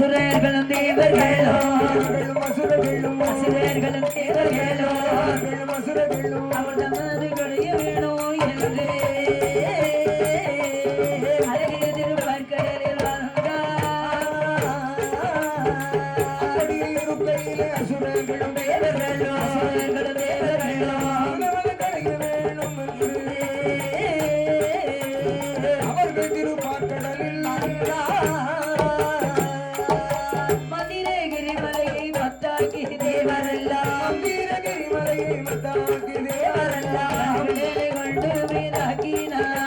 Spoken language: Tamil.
அசுரர்களும் தேவர்களும் அசுரர்களும் தேவர்களும் அவர் நமது கடைய வேணும் என்று அழகிய திருப்பற்கடலில் அசுரர்களும் தேவர்களும் அவர்கள் திருப்பாற்கடலில் தேவரெல்லாம் கொண்டு மீதாக்கினார்